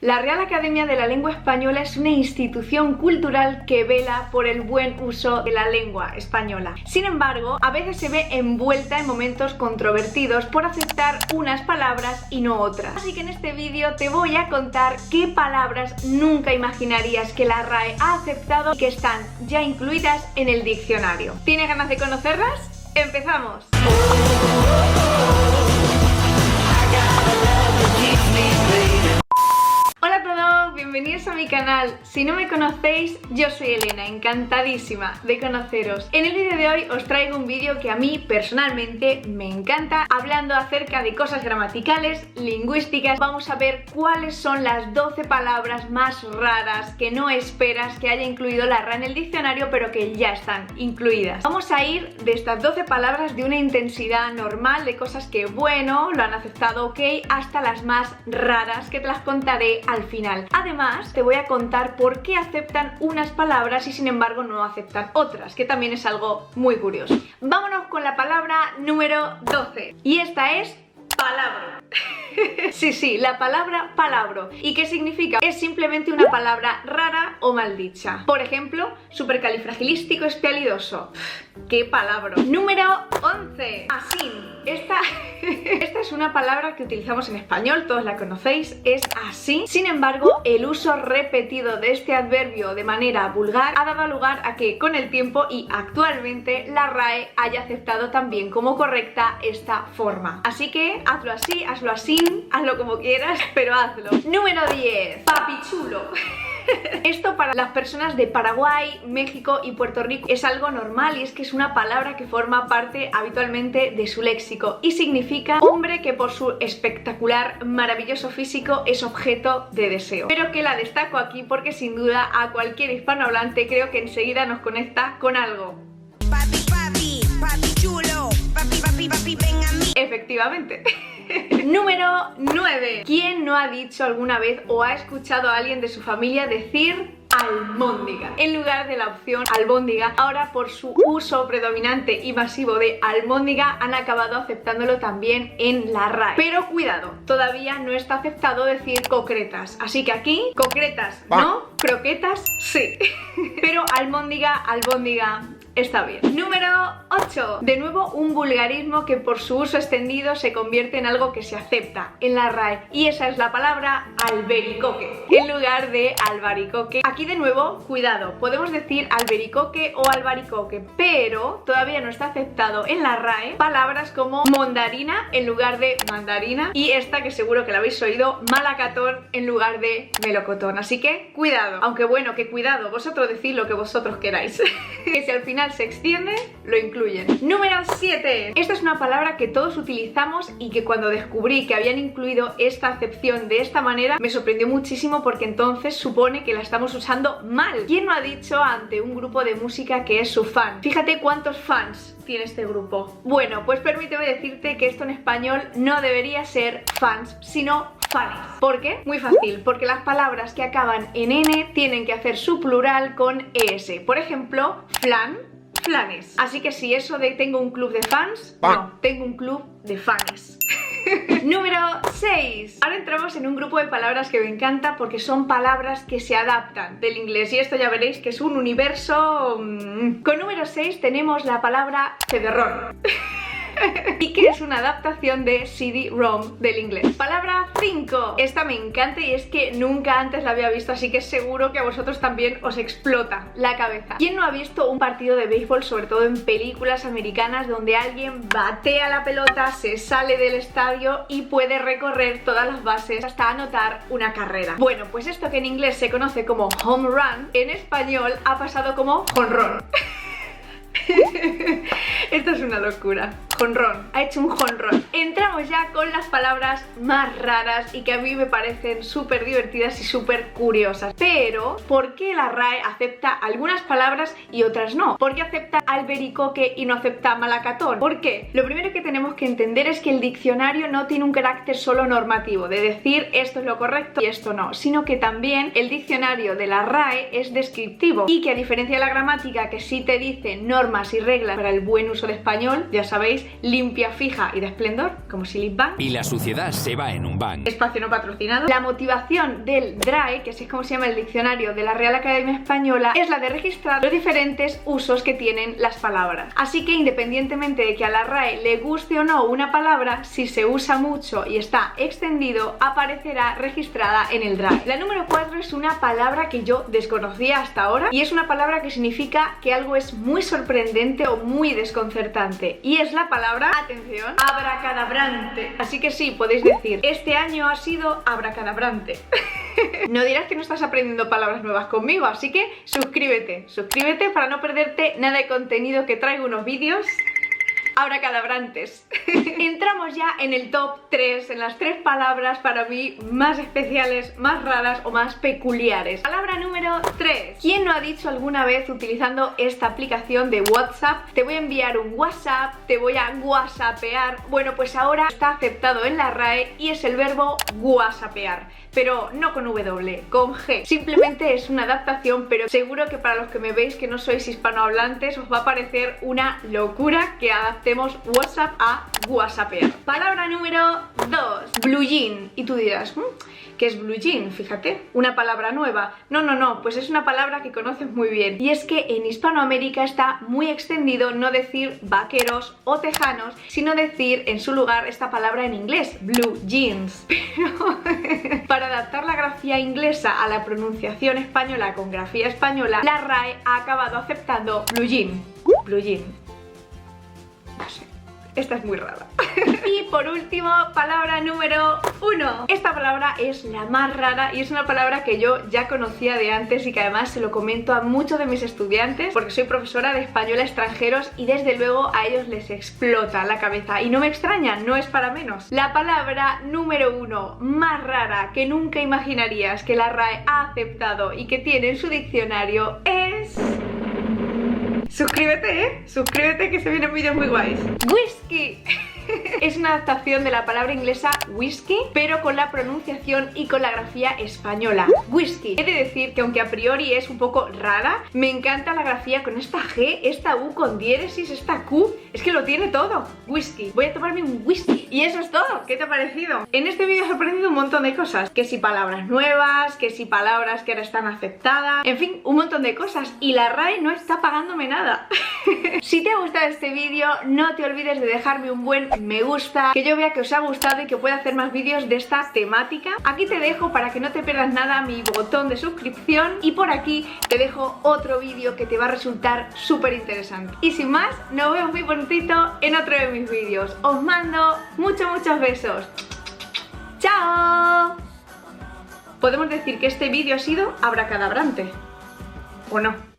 La Real Academia de la Lengua Española es una institución cultural que vela por el buen uso de la lengua española. Sin embargo, a veces se ve envuelta en momentos controvertidos por aceptar unas palabras y no otras. Así que en este vídeo te voy a contar qué palabras nunca imaginarías que la RAE ha aceptado y que están ya incluidas en el diccionario. ¿Tienes ganas de conocerlas? ¡Empezamos! Hola a todos, bienvenidos a mi canal. Si no me conocéis, yo soy Elena, encantadísima de conoceros. En el vídeo de hoy os traigo un vídeo que a mí personalmente me encanta, hablando acerca de cosas gramaticales, lingüísticas. Vamos a ver cuáles son las 12 palabras más raras que no esperas que haya incluido la RAE en el diccionario, pero que ya están incluidas. Vamos a ir de estas 12 palabras de una intensidad normal, de cosas que, bueno, lo han aceptado ok, hasta las más raras, que te las contaré al final. Además, te voy a contar por qué aceptan unas palabras y sin embargo no aceptan otras, que también es algo muy curioso. Vámonos con la palabra número 12. Y esta es palabra. Sí, la palabra palabro. ¿Y qué significa? Es simplemente una palabra rara o maldicha. Por ejemplo, supercalifragilístico-espialidoso. ¡Qué palabra! Número 11. Asín. Esta es una palabra que utilizamos en español, todos la conocéis, es así. Sin embargo, el uso repetido de este adverbio de manera vulgar ha dado lugar a que con el tiempo y actualmente la RAE haya aceptado también como correcta esta forma. Así que hazlo así, hazlo así, hazlo como quieras, pero hazlo. Número 10. Papichulo. Esto para las personas de Paraguay, México y Puerto Rico es algo normal, y es que es una palabra que forma parte habitualmente de su léxico y significa hombre que por su espectacular, maravilloso físico es objeto de deseo. Pero que la destaco aquí porque sin duda a cualquier hispanohablante creo que enseguida nos conecta con algo. Papi, papi, papi chulo, papi, papi, papi, ven a mí. Efectivamente. Número 9. ¿Quién no ha dicho alguna vez o ha escuchado a alguien de su familia decir almóndiga en lugar de la opción albóndiga? Ahora, por su uso predominante y masivo de almóndiga, han acabado aceptándolo también en la RAE. Pero cuidado, todavía no está aceptado decir concretas. Así que aquí, concretas no, croquetas sí. Pero almóndiga, albóndiga está bien. Número 8. De nuevo, un vulgarismo que por su uso extendido se convierte en algo que se acepta en la RAE, y esa es la palabra albericoque en lugar de albaricoque. Aquí de nuevo, cuidado, podemos decir albericoque o albaricoque, pero todavía no está aceptado en la RAE palabras como mondarina en lugar de mandarina, y esta que seguro que la habéis oído, malacatón en lugar de melocotón. Así que cuidado, aunque bueno, que cuidado, vosotros decid lo que vosotros queráis. Que si al final se extiende, lo incluyen. Número 7. Esta es una palabra que todos utilizamos y que cuando descubrí que habían incluido esta acepción de esta manera me sorprendió muchísimo, porque entonces supone que la estamos usando mal. ¿Quién no ha dicho ante un grupo de música que es su fan? Fíjate cuántos fans tiene este grupo. Bueno, pues permíteme decirte que esto en español no debería ser fans, sino fanes. ¿Por qué? Muy fácil, porque las palabras que acaban en N tienen que hacer su plural con ES. Por ejemplo, flan, flanes. Así que si eso de tengo un club de fans, no, tengo un club de fanes. Número 6. Ahora entramos en un grupo de palabras que me encanta porque son palabras que se adaptan del inglés, y esto ya veréis que es un universo. Con número 6 tenemos la palabra CD-ROM. Y que es una adaptación de CD-ROM del inglés. Palabra 5. Esta me encanta y es que nunca antes la había visto, así que seguro que a vosotros también os explota la cabeza. ¿Quién no ha visto un partido de béisbol, sobre todo en películas americanas, donde alguien batea la pelota, se sale del estadio y puede recorrer todas las bases hasta anotar una carrera? Bueno, pues esto que en inglés se conoce como home run, en español ha pasado como jonrón. Esto es una locura. Jonrón, ha hecho un jonrón. Entramos ya con las palabras más raras y que a mí me parecen súper divertidas y súper curiosas. Pero, ¿por qué la RAE acepta algunas palabras y otras no? ¿Por qué acepta albericoque y no acepta malacatón? ¿Por qué? Lo primero que tenemos que entender es que el diccionario no tiene un carácter solo normativo, de decir esto es lo correcto y esto no, sino que también el diccionario de la RAE es descriptivo, y que a diferencia de la gramática, que sí te dice normas y reglas para el buen uso del español, ya sabéis, limpia, fija y de esplendor, como si Lip Bang. Y la suciedad se va en un bang. Espacio no patrocinado. La motivación del DRAE, que así es como se llama el diccionario de la Real Academia Española, es la de registrar los diferentes usos que tienen las palabras. Así que independientemente de que a la RAE le guste o no una palabra, si se usa mucho y está extendido, aparecerá registrada en el DRAE. La número 4 es una palabra que yo desconocía hasta ahora y es una palabra que significa que algo es muy sorprendente o muy desconcertante, y es la palabra, atención, abracadabrante. Así que sí, podéis decir, este año ha sido abracadabrante. No dirás que no estás aprendiendo palabras nuevas conmigo, así que suscríbete para no perderte nada de contenido que traigo, unos vídeos abracadabrantes. Entramos ya en el top 3, en las 3 palabras para mí más especiales, más raras o más peculiares. Palabra número 3. ¿Quién no ha dicho alguna vez utilizando esta aplicación de WhatsApp: te voy a enviar un WhatsApp, te voy a whatsappear? Bueno, pues ahora está aceptado en la RAE y es el verbo whatsappear, pero no con W, con G. Simplemente es una adaptación, pero seguro que para los que me veis que no sois hispanohablantes os va a parecer una locura que adaptemos WhatsApp a whatsappear. Palabra número 2, blue jean. Y tú dirás, ¿qué es blue jean? Fíjate, una palabra nueva. No, pues es una palabra que conoces muy bien. Y es que en Hispanoamérica está muy extendido no decir vaqueros o tejanos, sino decir en su lugar esta palabra en inglés, blue jeans. Pero para adaptar la grafía inglesa a la pronunciación española con grafía española, la RAE ha acabado aceptando blue jean. Blue jean. No sé, esta es muy rara. Y por último, palabra número 1. Esta palabra es la más rara y es una palabra que yo ya conocía de antes y que además se lo comento a muchos de mis estudiantes porque soy profesora de español a extranjeros y desde luego a ellos les explota la cabeza y no me extraña, no es para menos. La palabra número 1 más rara que nunca imaginarías que la RAE ha aceptado y que tiene en su diccionario es... Suscríbete, suscríbete que se vienen vídeos muy guays. Whisky. Es una adaptación de la palabra inglesa whisky, pero con la pronunciación y con la grafía española. Whisky. He de decir que aunque a priori es un poco rara, me encanta la grafía con esta G, esta U con diéresis, esta Q. Es que lo tiene todo. Whisky. Voy a tomarme un whisky. Y eso es todo. ¿Qué te ha parecido? En este vídeo os he aprendido un montón de cosas. Que si palabras nuevas, que si palabras que ahora están aceptadas. En fin, un montón de cosas. Y la RAE no está pagándome nada. Si te ha gustado este vídeo, no te olvides de dejarme un buen me gusta, que yo vea que os ha gustado y que pueda hacer más vídeos de esta temática. Aquí te dejo, para que no te pierdas nada, mi botón de suscripción, y por aquí te dejo otro vídeo que te va a resultar súper interesante. Y sin más, nos vemos muy prontito en otro de mis vídeos. Os mando muchos besos. ¡Chao! Podemos decir que este vídeo ha sido abracadabrante, ¿o no?